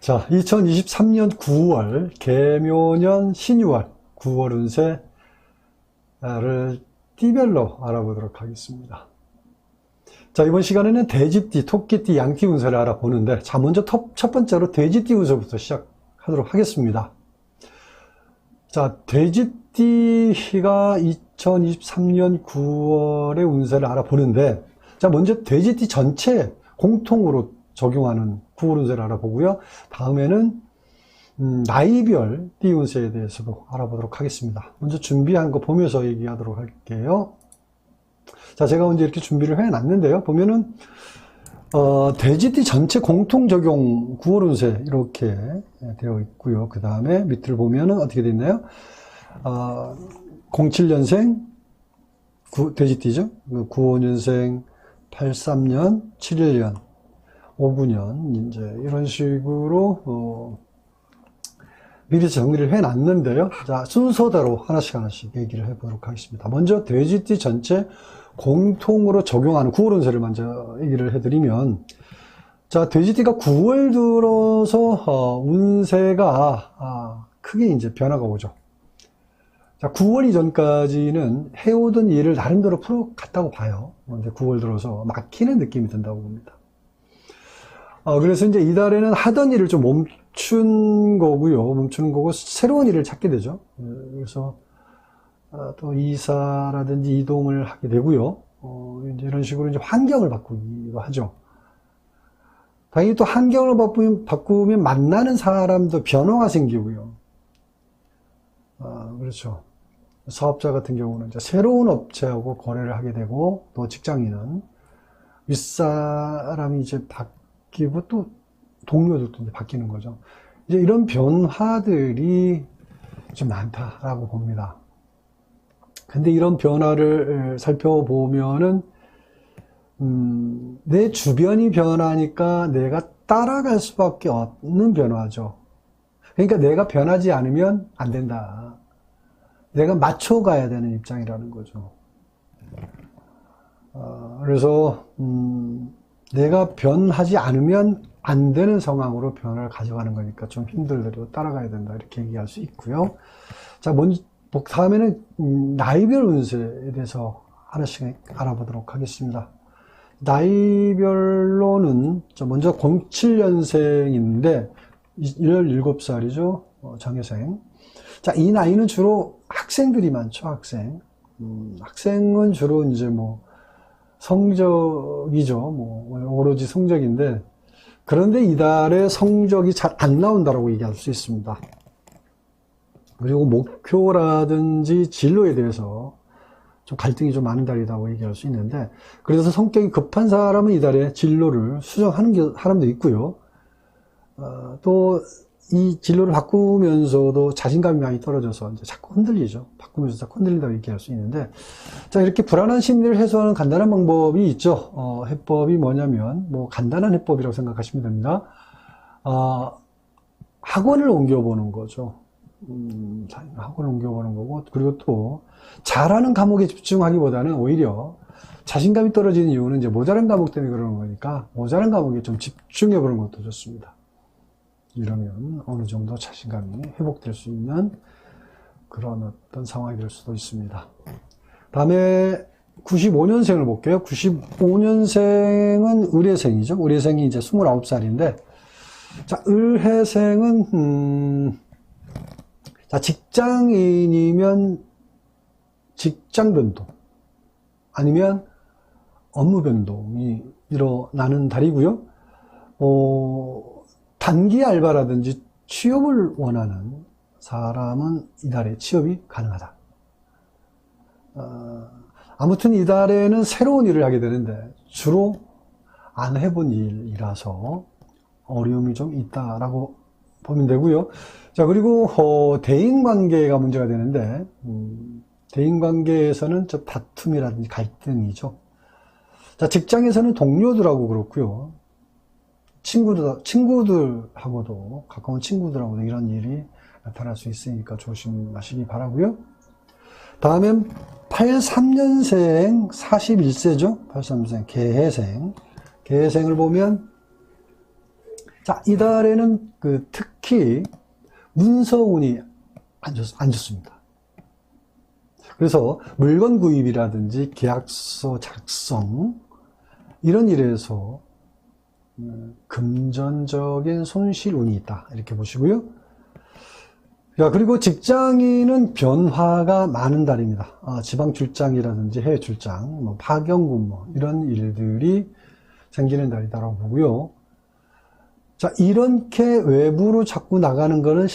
자, 2023년 9월, 개묘년 신유월, 9월 운세를 띠별로 알아보도록 하겠습니다. 자, 이번 시간에는 돼지띠, 토끼띠, 양띠 운세를 알아보는데, 자, 먼저 첫 번째로 돼지띠 운세부터 시작하도록 하겠습니다. 자, 돼지띠가 2023년 9월의 운세를 알아보는데, 자, 먼저 돼지띠 전체 공통으로 적용하는 9월 운세를 알아보고요. 다음에는 나이별 띠 운세에 대해서도 알아보도록 하겠습니다. 먼저 준비한 거 보면서 얘기하도록 할게요. 자, 제가 먼저 이렇게 준비를 해놨는데요. 보면은 돼지띠 전체 공통 적용 9월 운세 이렇게 되어 있고요. 그 다음에 밑을 보면은 어떻게 되어 있나요? 07년생 돼지띠죠. 95년생, 83년, 71년, 59년 이제 이런 식으로 미리 정리를 해놨는데요. 자, 순서대로 하나씩 얘기를 해보도록 하겠습니다. 먼저 돼지띠 전체 공통으로 적용하는 9월 운세를 먼저 얘기를 해드리면, 자, 돼지띠가 9월 들어서 운세가 크게 이제 변화가 오죠. 자, 9월 이전까지는 해오던 일을 나름대로 풀어갔다고 봐요. 근데 9월 들어서 막히는 느낌이 든다고 봅니다. 그래서 이제 이달에는 하던 일을 좀 멈추는 거고, 새로운 일을 찾게 되죠. 그래서, 또 이사라든지 이동을 하게 되고요. 이제 이런 식으로 이제 환경을 바꾸기도 하죠. 당연히 또 환경을 바꾸면 만나는 사람도 변화가 생기고요. 그렇죠. 사업자 같은 경우는 이제 새로운 업체하고 거래를 하게 되고, 또 직장인은 윗사람이 이제 바뀌고 또 동료들도 이제 바뀌는 거죠. 이제 이런 변화들이 좀 많다라고 봅니다. 근데 이런 변화를 살펴보면은, 내 주변이 변하니까 내가 따라갈 수밖에 없는 변화죠. 그러니까 내가 변하지 않으면 안 된다. 내가 맞춰가야 되는 입장이라는 거죠. 그래서, 내가 변하지 않으면 안 되는 상황으로 변화를 가져가는 거니까 좀 힘들더라도 따라가야 된다. 이렇게 얘기할 수 있고요. 자, 먼저, 다음에는 나이별 운세에 대해서 하나씩 알아보도록 하겠습니다. 나이별로는 먼저 07년생인데 17살이죠. 장애생. 자, 이 나이는 주로 학생들이 많죠. 학생. 학생은 주로 이제 뭐 성적이죠. 뭐 오로지 성적인데, 그런데 이달에 성적이 잘 안 나온다라고 얘기할 수 있습니다. 그리고 목표라든지 진로에 대해서 좀 갈등이 좀 많은 달이라고 얘기할 수 있는데, 그래서 성격이 급한 사람은 이달에 진로를 수정하는 사람도 있고요. 또 이 진로를 바꾸면서도 자신감이 많이 떨어져서 이제 자꾸 흔들리죠. 바꾸면서 자꾸 흔들린다고 얘기할 수 있는데, 자, 이렇게 불안한 심리를 해소하는 간단한 방법이 있죠. 해법이 뭐냐면, 뭐 간단한 해법이라고 생각하시면 됩니다. 학원을 옮겨보는 거죠. 학원을 옮겨보는 거고, 그리고 또 잘하는 과목에 집중하기보다는 오히려 자신감이 떨어지는 이유는 이제 모자란 과목 때문에 그러는 거니까 모자란 과목에 좀 집중해보는 것도 좋습니다. 이러면 어느 정도 자신감이 회복될 수 있는 그런 어떤 상황이 될 수도 있습니다. 다음에 95년생을 볼게요. 95년생은 을해생이죠. 을해생이 이제 29살인데, 자, 을해생은, 자, 직장인이면 직장 변동, 아니면 업무 변동이 일어나는 달이고요. 단기 알바라든지 취업을 원하는 사람은 이달에 취업이 가능하다. 아무튼 이달에는 새로운 일을 하게 되는데 주로 안 해본 일이라서 어려움이 좀 있다라고 보면 되고요. 자, 그리고 대인관계가 문제가 되는데, 대인관계에서는 좀 다툼이라든지 갈등이죠. 자, 직장에서는 동료들하고 그렇고요. 친구들하고도, 가까운 친구들하고도 이런 일이 나타날 수 있으니까 조심하시기 바라고요. 다음엔 83년생 41세죠. 83년생 개해생. 개해생을 보면 자, 이달에는 특히 문서운이 안 좋습니다. 그래서 물건 구입이라든지 계약서 작성 이런 일에서 금전적인 손실운이 있다 이렇게 보시고요. 야, 그리고 직장인은 변화가 많은 달입니다. 지방 출장이라든지 해외 출장, 뭐 파견 근무 이런 일들이 생기는 달이다라고 보고요. 자, 이렇게 외부로 자꾸 나가는 거는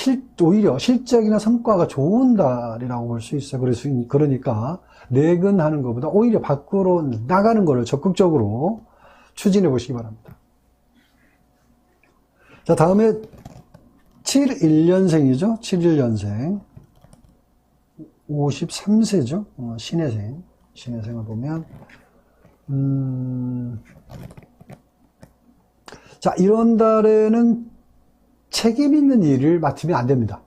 오히려 실적이나 성과가 좋은 달이라고 볼 수 있어요. 그러니까 내근하는 것보다 오히려 밖으로 나가는 거를 적극적으로 추진해 보시기 바랍니다. 자, 다음에 71년생이죠. 71년생. 53세죠. 신혜생. 신혜생을 보면, 자, 이런 달에는 책임 있는 일을 맡으면 안 됩니다.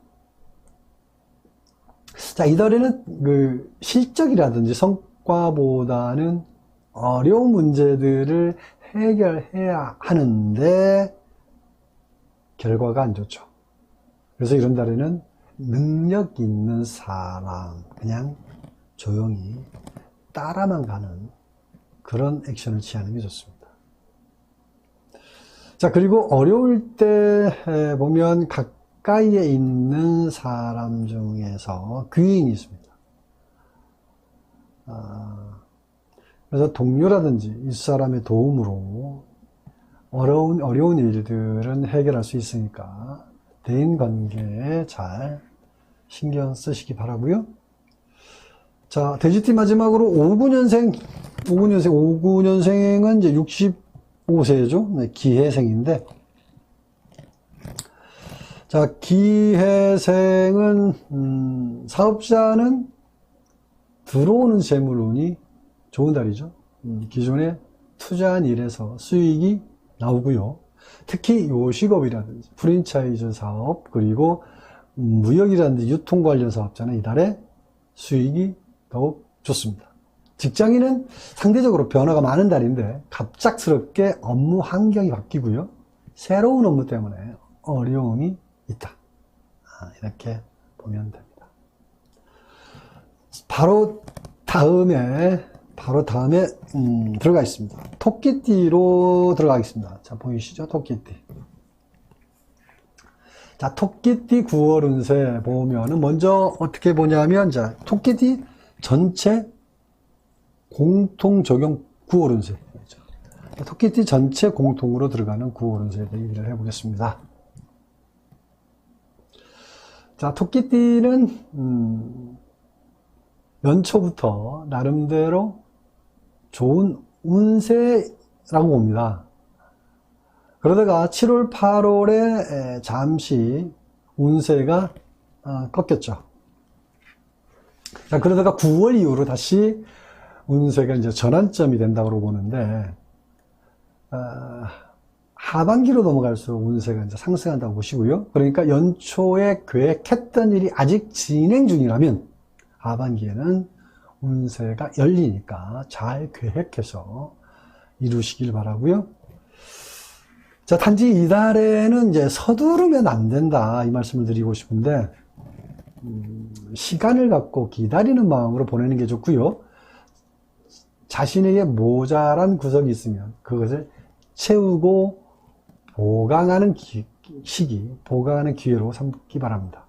자, 이 달에는 실적이라든지 성과보다는 어려운 문제들을 해결해야 하는데 결과가 안 좋죠. 그래서 이런 달에는 능력 있는 사람, 그냥 조용히 따라만 가는 그런 액션을 취하는 게 좋습니다. 자, 그리고 어려울 때 보면 가까이에 있는 사람 중에서 귀인이 있습니다. 그래서 동료라든지 이 사람의 도움으로 어려운 일들은 해결할 수 있으니까 대인 관계에 잘 신경 쓰시기 바라고요. 자, 돼지띠 마지막으로 59년생은 이제 65세죠. 네, 기해생인데, 자, 기해생은 사업자는 들어오는 재물운이 좋은 달이죠. 기존에 투자한 일에서 수익이 나오고요. 특히 요식업이라든지 프랜차이즈 사업, 그리고 무역이라든지 유통 관련 사업자는 이달에 수익이 더욱 좋습니다. 직장인은 상대적으로 변화가 많은 달인데 갑작스럽게 업무 환경이 바뀌고요. 새로운 업무 때문에 어려움이 있다. 이렇게 보면 됩니다. 바로 다음에 들어가 있습니다. 토끼띠로 들어가겠습니다. 자, 보이시죠? 토끼띠. 자, 토끼띠 9월 운세 보면은 먼저 어떻게 보냐면, 자, 토끼띠 전체 공통 적용 9월 운세. 토끼띠 전체 공통으로 들어가는 9월 운세에 대해 얘기를 해보겠습니다. 자, 토끼띠는 연초부터 나름대로 좋은 운세라고 봅니다. 그러다가 7월, 8월에 잠시 운세가 꺾였죠. 자, 그러다가 9월 이후로 다시 운세가 이제 전환점이 된다고 보는데, 하반기로 넘어갈수록 운세가 이제 상승한다고 보시고요. 그러니까 연초에 계획했던 일이 아직 진행 중이라면 하반기에는 운세가 열리니까 잘 계획해서 이루시길 바라고요. 자, 단지 이달에는 이제 서두르면 안 된다 이 말씀을 드리고 싶은데, 시간을 갖고 기다리는 마음으로 보내는 게 좋고요. 자신에게 모자란 구석이 있으면 그것을 채우고 보강하는 보강하는 기회로 삼기 바랍니다.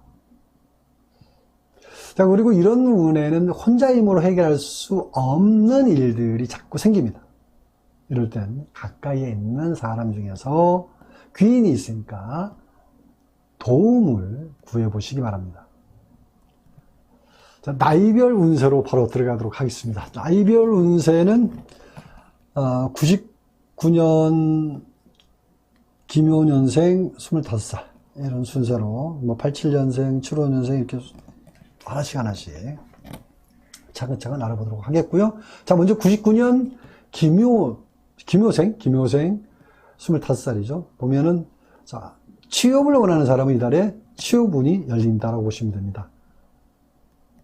자, 그리고 이런 운에는 혼자 힘으로 해결할 수 없는 일들이 자꾸 생깁니다. 이럴 땐 가까이에 있는 사람 중에서 귀인이 있으니까 도움을 구해보시기 바랍니다. 자, 나이별 운세로 바로 들어가도록 하겠습니다. 나이별 운세는 99년 김효년생 25살 이런 순서로 87년생, 75년생 이렇게 하나씩 차근차근 알아보도록 하겠고요. 자, 먼저 99년 김효생 25살이죠. 보면은, 자, 취업을 원하는 사람은 이달에 취업운이 열린다라고 보시면 됩니다.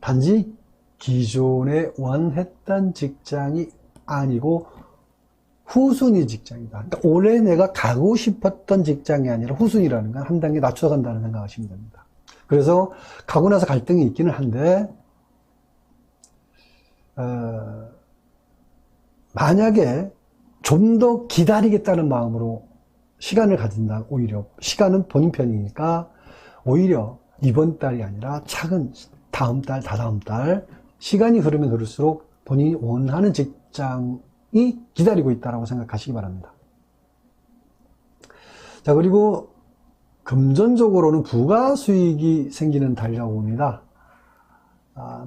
단지 기존에 원했던 직장이 아니고 후순위 직장이다. 그러니까 올해 내가 가고 싶었던 직장이 아니라 후순위라는 건 한 단계 낮춰간다는 생각하시면 됩니다. 그래서 가고 나서 갈등이 있기는 한데 만약에 좀 더 기다리겠다는 마음으로 시간을 가진다. 오히려 시간은 본인 편이니까 오히려 이번 달이 아니라 차근 다음 달, 다다음 달 시간이 흐르면 흐를수록 본인이 원하는 직장이 기다리고 있다고 생각하시기 바랍니다. 자, 그리고 금전적으로는 부가 수익이 생기는 달이라고 봅니다.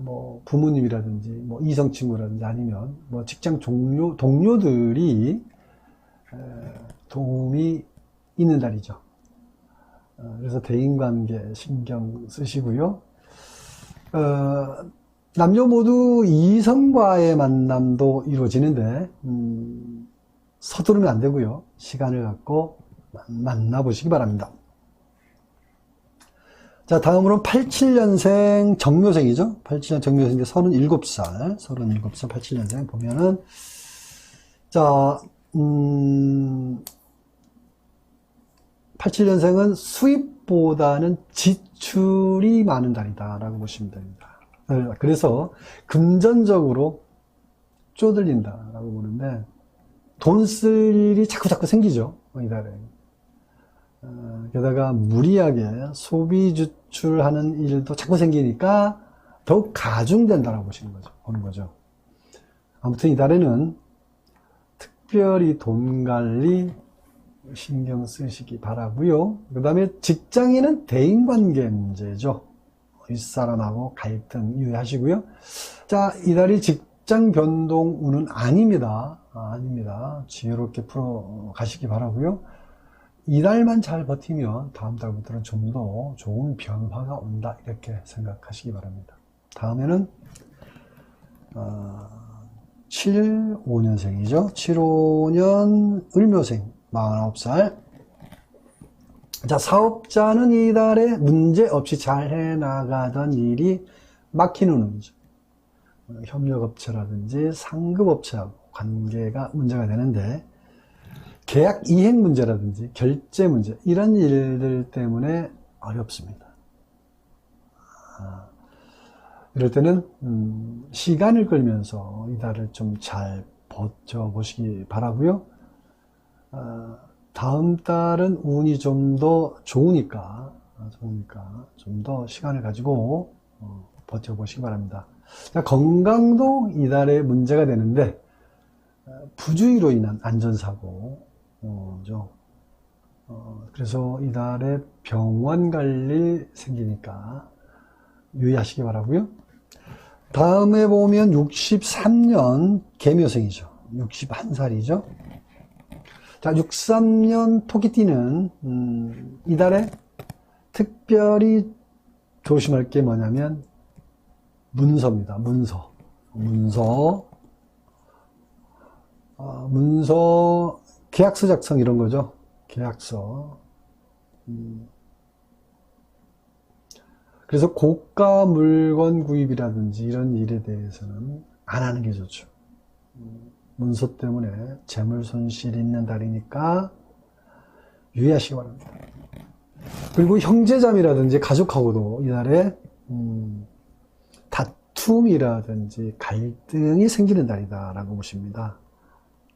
뭐 부모님이라든지 뭐 이성 친구라든지 아니면 뭐 직장 동료들이 도움이 있는 달이죠. 그래서 대인관계 신경 쓰시고요. 남녀 모두 이성과의 만남도 이루어지는데 서두르면 안 되고요. 시간을 갖고 만나보시기 바랍니다. 자, 다음으로 87년생 정묘생이죠. 87년 정묘생, 37살, 87년생 보면은, 자, 87년생은 수입보다는 지출이 많은 달이다라고 보시면 됩니다. 그래서 금전적으로 쪼들린다라고 보는데, 돈 쓸 일이 자꾸 생기죠. 이 달에. 게다가 무리하게 소비 지출하는 일도 자꾸 생기니까 더욱 가중된다라고 보는 거죠. 아무튼 이 달에는 특별히 돈 관리 신경 쓰시기 바라고요. 그 다음에 직장인은 대인관계 문제죠. 윗사람하고 갈등 유의하시고요. 자, 이 달이 직장 변동 운은 아닙니다. 아닙니다. 지혜롭게 풀어 가시기 바라고요. 이달만 잘 버티면 다음 달부터는 좀 더 좋은 변화가 온다, 이렇게 생각하시기 바랍니다. 다음에는 75년생이죠. 75년 을묘생 49살. 자, 사업자는 이달에 문제 없이 잘 해나가던 일이 막히는 운이죠. 협력업체라든지 상급업체하고 관계가 문제가 되는데, 계약 이행 문제라든지 결제 문제, 이런 일들 때문에 어렵습니다. 이럴 때는 시간을 끌면서 이달을 좀 잘 버텨보시기 바라고요. 다음 달은 운이 좀 더 좋으니까 좀 더 시간을 가지고 버텨보시기 바랍니다. 건강도 이달에 문제가 되는데, 부주의로 인한 안전사고, 그래서 이달에 병원 갈 일 생기니까 유의하시기 바라고요. 다음에 보면 63년 개묘생이죠. 61살이죠. 자, 63년 토끼띠는 이달에 특별히 조심할 게 뭐냐면 문서입니다. 문서, 계약서 작성 이런 거죠. 계약서. 그래서 고가 물건 구입이라든지 이런 일에 대해서는 안 하는 게 좋죠. 문서 때문에 재물 손실이 있는 달이니까 유의하시기 바랍니다. 그리고 형제자매라든지 가족하고도 이달에 다툼이라든지 갈등이 생기는 달이다라고 보십니다.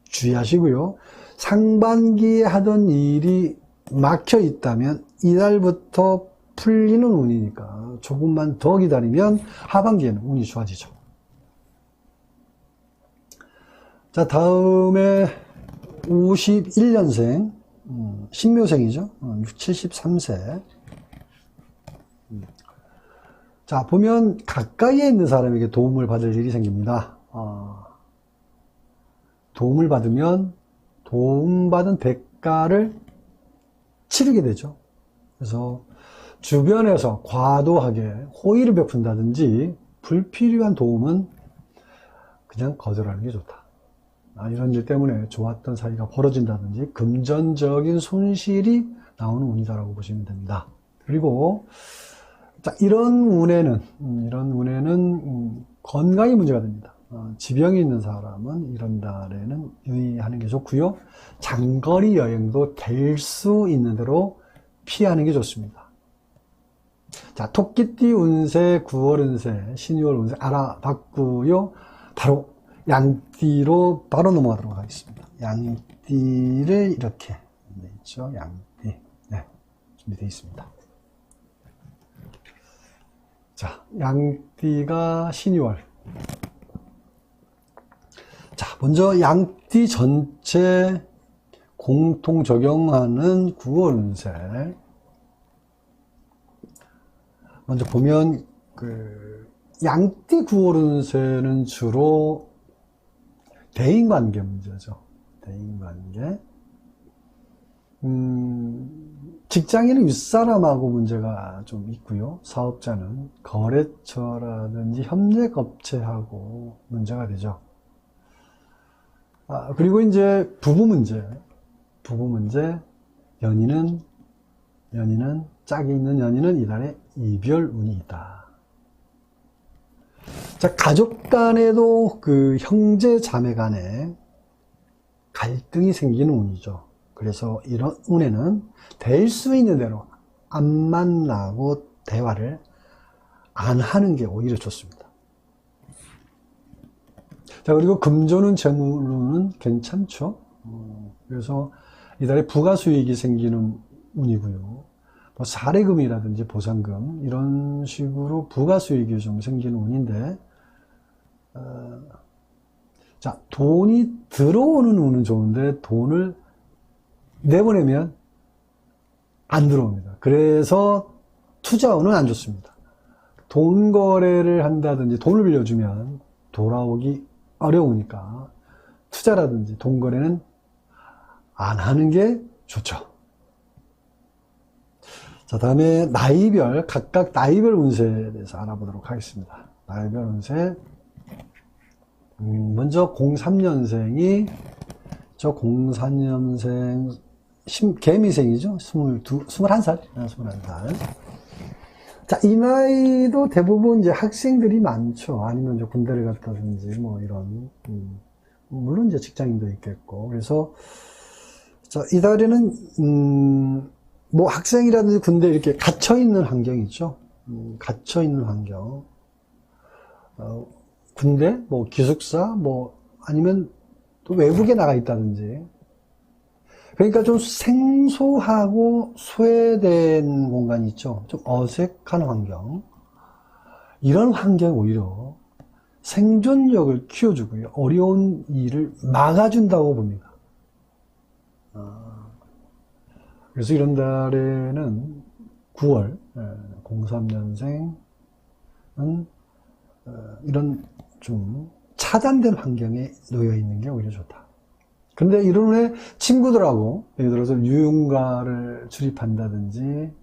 주의하시고요. 상반기에 하던 일이 막혀 있다면 이달부터 풀리는 운이니까 조금만 더 기다리면 하반기에는 운이 좋아지죠. 자, 다음에 51년생 신묘생이죠. 73세. 자, 보면 가까이에 있는 사람에게 도움을 받을 일이 생깁니다. 도움을 받으면 도움받은 대가를 치르게 되죠. 그래서 주변에서 과도하게 호의를 베푼다든지 불필요한 도움은 그냥 거절하는 게 좋다. 이런 일 때문에 좋았던 사이가 벌어진다든지 금전적인 손실이 나오는 운이다라고 보시면 됩니다. 그리고 자, 이런 운에는 건강이 문제가 됩니다. 지병이 있는 사람은 이런 달에는 유의하는 게 좋고요. 장거리 여행도 될 수 있는 대로 피하는 게 좋습니다. 자, 토끼띠 운세, 9월 운세, 신유월 운세 알아봤고요. 바로 양띠로 바로 넘어가도록 하겠습니다. 양띠를 이렇게 있죠. 양띠. 네, 준비되어 있습니다. 자, 양띠가 신유월. 자, 먼저 양띠 전체 공통 적용하는 9월 운세. 먼저 보면 양띠 9월 운세는 주로 대인관계 문제죠. 대인관계. 직장인은 윗사람하고 문제가 좀 있고요. 사업자는 거래처라든지 협력업체하고 문제가 되죠. 그리고 이제 부부 문제. 연인은 짝이 있는 연인은 이달에 이별운이 있다. 자, 가족 간에도 형제 자매 간에 갈등이 생기는 운이죠. 그래서 이런 운에는 될 수 있는 대로 안 만나고 대화를 안 하는 게 오히려 좋습니다. 자, 그리고 금전운, 재물운은 괜찮죠. 그래서 이달에 부가수익이 생기는 운이고요. 뭐 사례금이라든지 보상금 이런 식으로 부가수익이 좀 생기는 운인데, 자, 돈이 들어오는 운은 좋은데 돈을 내보내면 안 들어옵니다. 그래서 투자운은 안 좋습니다. 돈 거래를 한다든지 돈을 빌려주면 돌아오기 어려우니까 투자라든지 돈 거래는 안 하는 게 좋죠. 자, 다음에 나이별, 각각 나이별 운세에 대해서 알아보도록 하겠습니다. 나이별 운세. 먼저 03년생이, 저 04년생, 개미생이죠? 21살. 자, 이 나이도 대부분 이제 학생들이 많죠. 아니면 이제 군대를 갔다든지, 뭐 이런, 물론 이제 직장인도 있겠고. 그래서, 자, 이달에는, 뭐 학생이라든지 군대 이렇게 갇혀있는 환경이죠. 갇혀있는 환경. 군대, 뭐 기숙사, 뭐 아니면 또 외국에 나가 있다든지. 그러니까 좀 생소하고 소외된 공간이 있죠. 좀 어색한 환경. 이런 환경 오히려 생존력을 키워주고요. 어려운 일을 막아준다고 봅니다. 그래서 이런 달에는 9월 03년생은 이런 좀 차단된 환경에 놓여 있는 게 오히려 좋다. 근데 이런 후에 친구들하고 예를 들어서 유흥가를 출입한다든지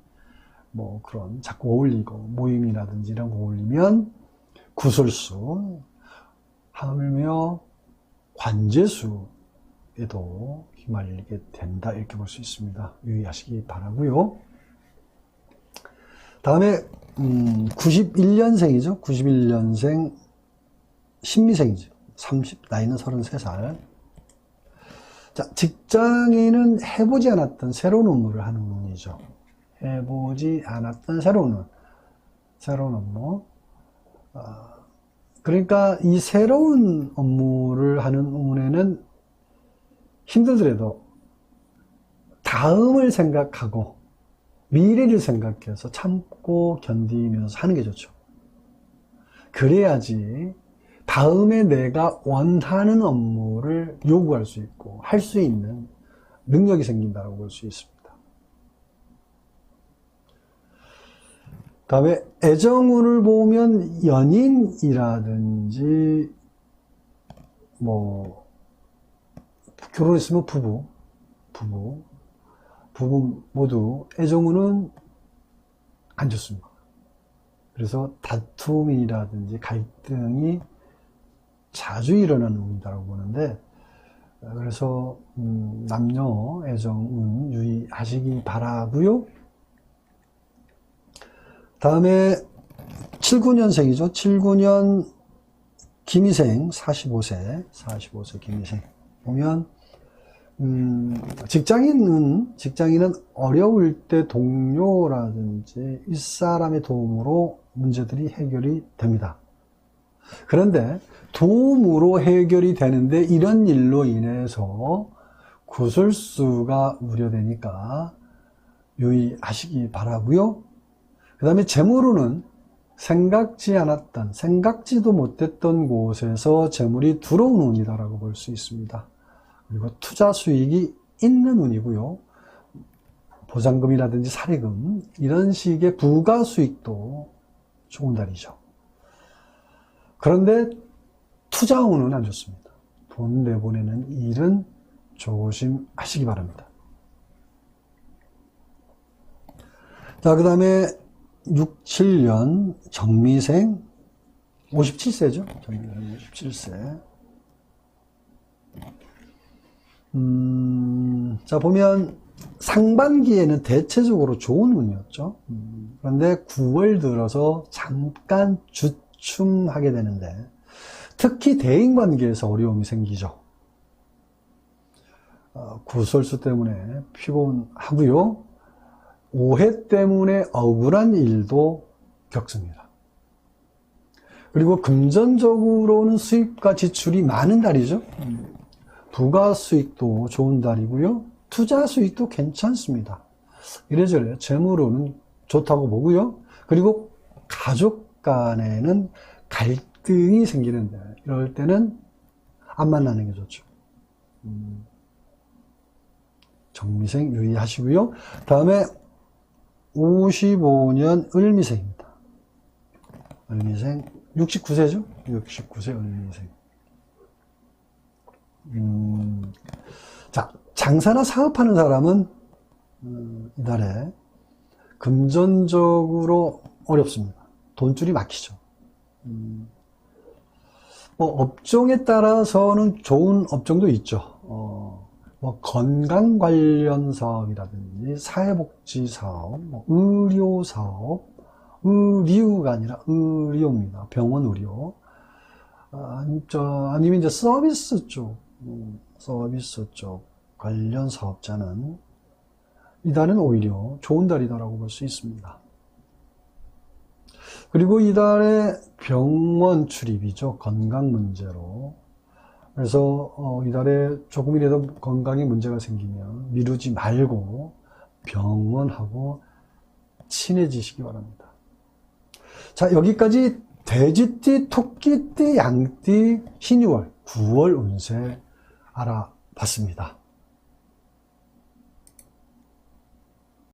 뭐 그런 자꾸 어울리고 모임이라든지 이런 거 어울리면 구설수 하물며 관제수에도 휘말리게 된다, 이렇게 볼 수 있습니다. 유의하시기 바라고요. 다음에 91년생이죠. 91년생 신미생이죠. 나이는 33살. 자, 직장인은 해보지 않았던 새로운 업무를 하는 운이죠. 해보지 않았던 새로운 업무. 그러니까 이 새로운 업무를 하는 운에는 힘들더라도 다음을 생각하고 미래를 생각해서 참고 견디면서 하는 게 좋죠. 그래야지 다음에 내가 원하는 업무를 요구할 수 있고 할 수 있는 능력이 생긴다고 볼 수 있습니다. 다음에 애정운을 보면 연인이라든지 뭐 결혼했으면 부부 모두 애정운은 안 좋습니다. 그래서 다툼이라든지 갈등이 자주 일어나는 운이라고 보는데, 그래서 남녀 애정운 유의하시기 바라고요. 다음에 79년생이죠. 79년 김희생 45세 김희생 보면 직장인은 어려울 때 동료라든지 윗사람의 도움으로 문제들이 해결이 됩니다. 그런데 도움으로 해결이 되는데 이런 일로 인해서 구설수가 우려되니까 유의하시기 바라고요. 그 다음에 재물운은 생각지도 못했던 곳에서 재물이 들어오는 운이다라고 볼 수 있습니다. 그리고 투자 수익이 있는 운이고요. 보장금이라든지 사례금 이런 식의 부가 수익도 좋은 달이죠. 그런데 투자운은 안 좋습니다. 돈 내보내는 일은 조심하시기 바랍니다. 자, 그 다음에 67년 정미생 57세죠. 정미생 57세. 자, 보면 상반기에는 대체적으로 좋은 운이었죠. 그런데 9월 들어서 잠깐 주춤하게 되는데 특히 대인관계에서 어려움이 생기죠. 구설수 때문에 피곤하고요. 오해 때문에 억울한 일도 겪습니다. 그리고 금전적으로는 수입과 지출이 많은 달이죠. 부가 수익도 좋은 달이고요. 투자 수익도 괜찮습니다. 이래저래 재물로는 좋다고 보고요. 그리고 가족 간에는 갈등이 생기는데 이럴 때는 안 만나는 게 좋죠. 정미생 유의하시고요. 다음에 55년 을미생입니다. 을미생 69세죠? 69세 을미생. 자, 장사나 사업하는 사람은 이달에 금전적으로 어렵습니다. 돈줄이 막히죠. 업종에 따라서는 좋은 업종도 있죠. 건강 관련 사업이라든지 사회복지 사업, 의료 사업, 의료가 아니라 의료입니다. 병원 의료. 아니면 이제 서비스 쪽 관련 사업자는 이달은 오히려 좋은 달이다라고 볼 수 있습니다. 그리고 이달에 병원 출입이죠. 건강 문제로. 그래서 이달에 조금이라도 건강에 문제가 생기면 미루지 말고 병원하고 친해지시기 바랍니다. 자, 여기까지 돼지띠, 토끼띠, 양띠, 신유월, 9월 운세 알아봤습니다.